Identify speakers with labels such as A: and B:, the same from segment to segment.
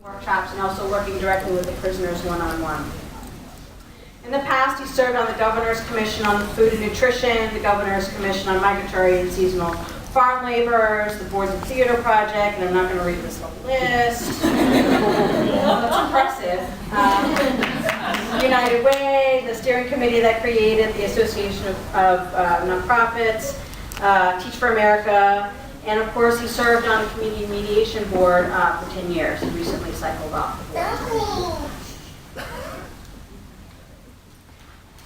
A: workshops and also working directly with the prisoners one-on-one. In the past, he served on the Governor's Commission on Food and Nutrition, the Governor's Commission on Migratory and Seasonal Farm Laborers, the Boards and Theater Project, and I'm not going to read this whole list. That's impressive. United Way, the steering committee that created the Association of Nonprofits, Teach for America, and of course he served on the Community Mediation Board for 10 years and recently cycled off the board.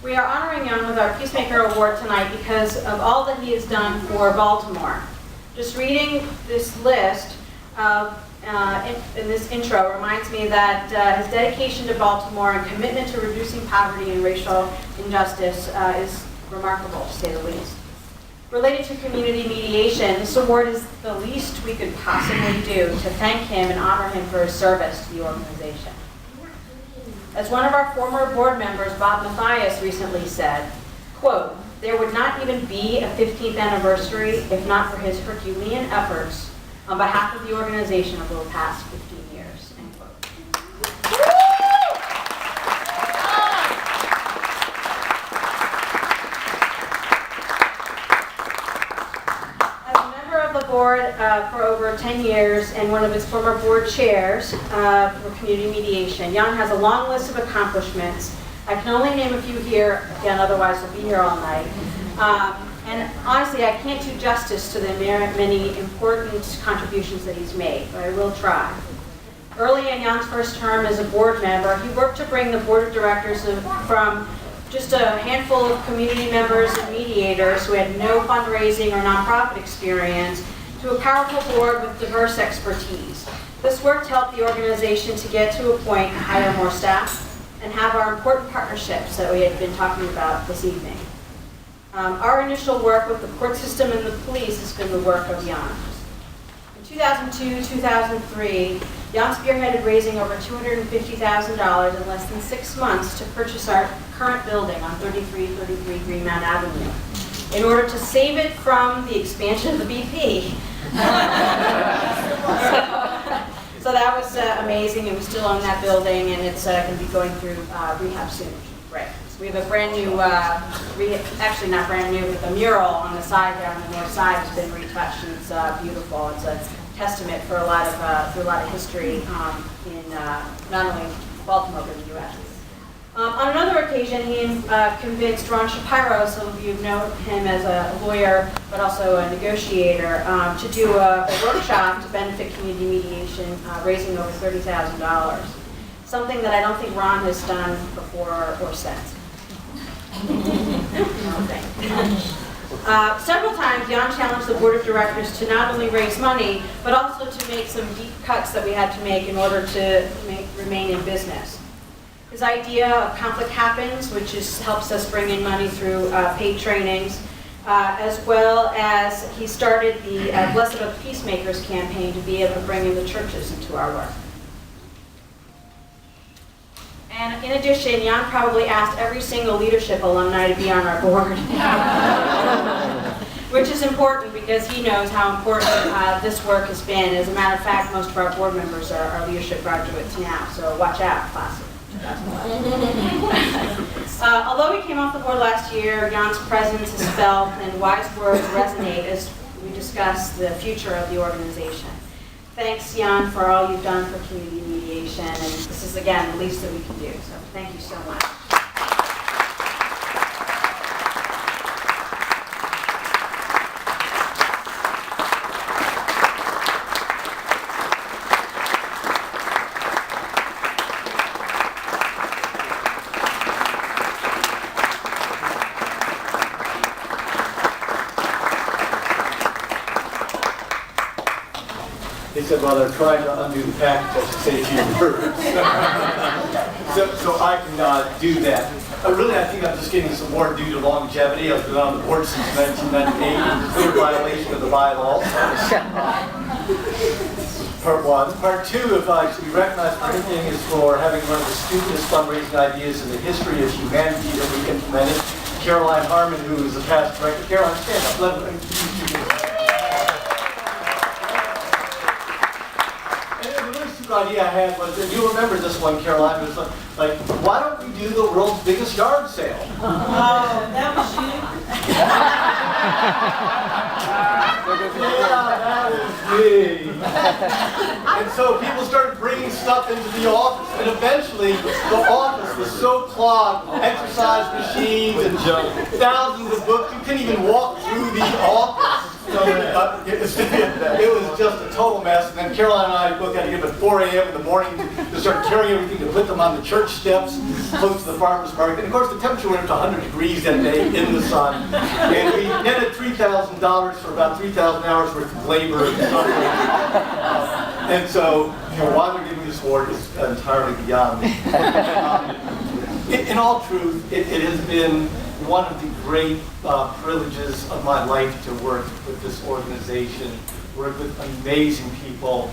A: We are honoring Jan with our Peacemaker Award tonight because of all that he has done for Baltimore. Just reading this list in this intro reminds me that his dedication to Baltimore and commitment to reducing poverty and racial injustice is remarkable, to say the least. Related to community mediation, this award is the least we could possibly do to thank him and honor him for his service to the organization. As one of our former board members, Bob Mathias, recently said, quote, "There would not even be a 15th anniversary if not for his Herculean efforts on behalf of the organization over the past 15 years," end quote. As a member of the board for over 10 years and one of its former board chairs for Community Mediation, Jan has a long list of accomplishments. I can only name a few here, again, otherwise we'll be here all night. And honestly, I can't do justice to the many important contributions that he's made, but I will try. Early in Jan's first term as a board member, he worked to bring the board of directors from just a handful of community members and mediators who had no fundraising or nonprofit experience to a powerful board with diverse expertise. This work helped the organization to get to a point to hire more staff and have our important partnerships that we had been talking about this evening. Our initial work with the court system and the police has been the work of Jan. In 2002-2003, Jan spearheaded raising over $250,000 in less than 6 months to purchase our current building on 3333 Greenmount Avenue in order to save it from the expansion of the BP. So that was amazing, and we still own that building, and it's going to be going through rehab soon, which is great. So we have a brand new, actually not brand new, but the mural on the side there on the north side has been retouched, and it's beautiful. It's a testament for a lot of history in not only Baltimore but the U.S. On another occasion, he convinced Ron Shapiro, some of you know him as a lawyer but also a negotiator, to do a workshop to benefit community mediation, raising over $30,000. Something that I don't think Ron has done before or since. Several times, Jan challenged the board of directors to not only raise money, but also to make some deep cuts that we had to make in order to remain in business. His idea of Conflict Happens, which helps us bring in money through paid trainings, as well as he started the Blessed of Peacemakers campaign to be able to bring in the churches into our work. And in addition, Jan probably asked every single leadership alumni to be on our board, which is important because he knows how important this work has been. As a matter of fact, most of our board members are leadership graduates now, so watch out, class. Although he came off the board last year, Jan's presence is felt and wise words resonate as we discuss the future of the organization. Thanks, Jan, for all you've done for community mediation, and this is, again, the least that we can do, so thank you so much.
B: He said, well, they're trying to undo the package, I should say a few words. so I can do that. Really, I think I'm just getting some more due to longevity. I've been on the board since 1998, in clear violation of the bylaws. Part one. Part two, if I should be recognized for anything, is for having one of the stupidest fundraising ideas in the history of humanity that we've implemented. Caroline Harmon, who is the past director. Caroline, stand up. Let me breakthrough idea I had was, and you remember this one, Caroline, it was like, why don't we do the world's biggest yard sale?
A: Oh, that was you?
B: Yeah, that was me. And so people started bringing stuff into the office, and eventually the office was so clogged, exercise machines and thousands of books, you couldn't even walk through the office. So it was just a total mess. And then Caroline and I both had to get up at 4 a.m. in the morning to start carrying everything to put them on the church steps close to the farmer's market. And of course the temperature went up to 100 degrees that day in the sun. And we netted $3,000 for about 3,000 hours worth of labor and suffering. And so, why they're giving this award is entirely beyond me. In all truth, it has been one of the great privileges of my life to work with this organization, work with amazing people.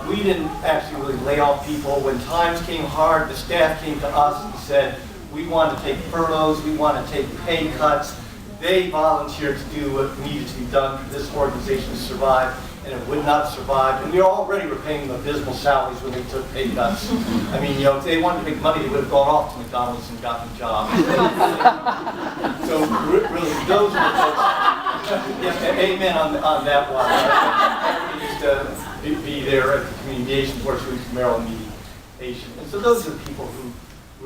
B: We didn't actually really lay off people. When times came hard, the staff came to us and said, we want to take furloughs, we want to take pay cuts. They volunteered to do what needed to be done for this organization to survive, and it would not have survived. And we already were paying them abysmal salaries when they took pay cuts. I mean, if they wanted to make money, they would have gone off to McDonald's and gotten a job. So really, those are the folks. Yeah, amen on that one. We used to be there at the Community Mediation Board, so we used to Maryland Mediation. And so those are the people who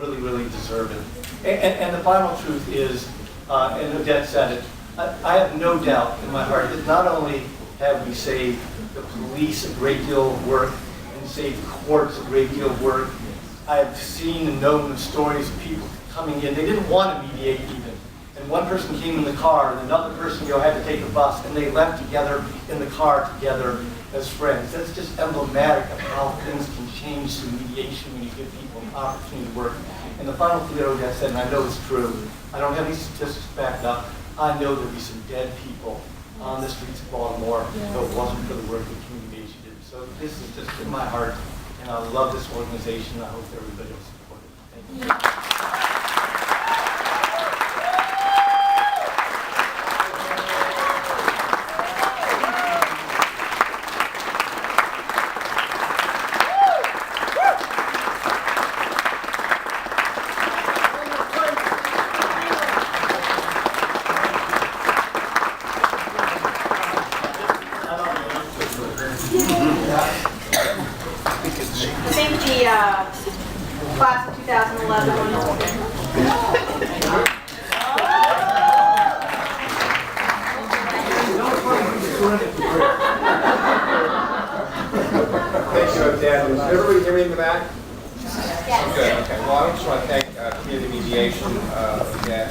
B: really, really deserve it. And the final truth is, and Odette said it, I have no doubt in my heart that not only have we saved the police a great deal of work and saved the courts a great deal of work, I have seen and known the stories of people coming in. They didn't want to mediate even. And one person came in the car and another person had to take a bus, and they left together in the car together as friends. That's just emblematic of how things can change through mediation when you give people an opportunity to work. And the final thing that Odette said, and I know it's true, I don't have any statistics backed up, I know there'd be some dead people on the streets of Baltimore if it wasn't for the work that Community Mediation did. So this is just in my heart, and I love this organization. I hope everybody will support it. Thank you.
A: I think the class of 2011
C: Thank you, Dan. Is everybody hear me in the back? Yes. Okay. Well, I just want to thank Community Mediation again.